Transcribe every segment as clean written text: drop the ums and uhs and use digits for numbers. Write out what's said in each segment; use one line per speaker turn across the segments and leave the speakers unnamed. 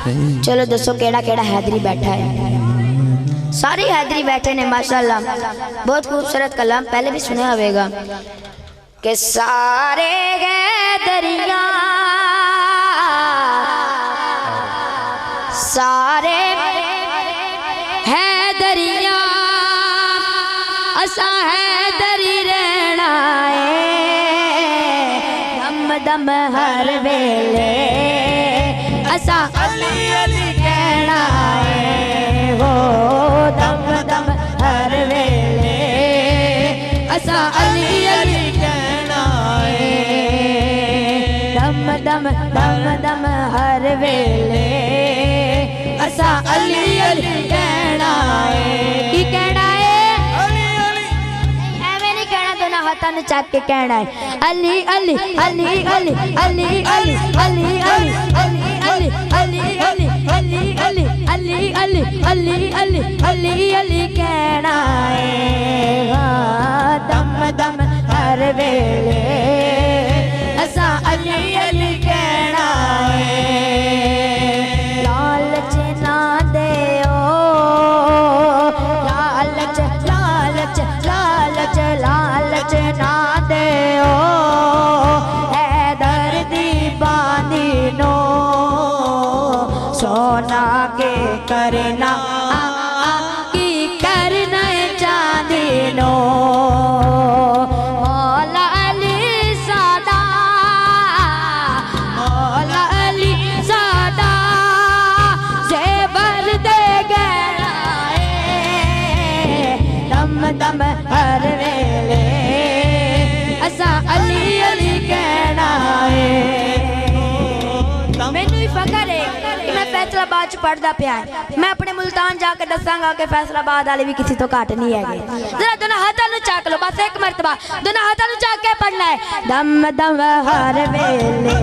चलो दसो केड़ा केड़ा हैदरी बैठा है। सारे हैदरी बैठे ने माशाल्लाह, बहुत खूबसूरत कलाम पहले भी सुना होगा कि सारे हैदरिया सारे हैदरिया असा हैदरी रहना है दम दम हर वेले असा अली अली कहना है वो दम दम हर वेले असा अली अली कहना है दम दम दम दम हर वेले असा अली अली कहना है। की कहना है अली अली, एवें नहीं कहना, दोनों हाथों ने चक के कहना है अली अली अली अली अली अली अली अली अली अली अली अली अली अली अली अली अली अली कहना है दम दम हर वेले असा अली अली कहना है। लालच ना देओ लालच लालच लालच लालच ना देओ हैदर दी बानी नो सोना के करना की करना चांदी नो मौला अली सादा मौला अली सादा जेवर दे गया दम दम हर वेले असा अली अली कहना है। मैनू ही फकर है कि मैं फैसलाबाद च पढ़दा पिया है, मैं अपने मुल्तान जाके दसांगा कि फैसलाबाद वाले भी किसी तो घट नहीं है। जरा दोनों हाथों नु चाक लो, बस एक मरतबा दोनों हाथों नु चाक के पढ़ना है दम दम हर वेले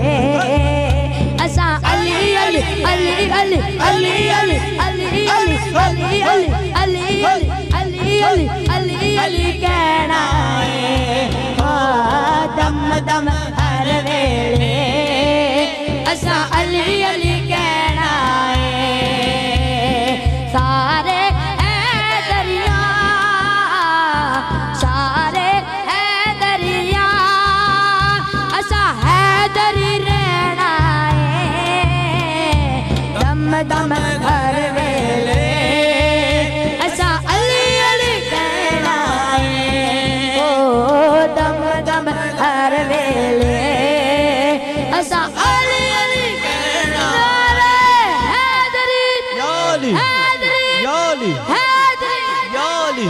असा अली अली अली अली अली अली अली अली अली अली अली अली अली अली कहना है दम दम हर वेले असा अली अली कहना है। सारे हैदरिया सारे हैदरिया असा हैदरी रहना है दम दम हर वेले असा अली अली कहना है ओ दम दम हर वेले असा अली अली कहना है। हैदरी
याली
हैदरी
याली
हैदरी
याली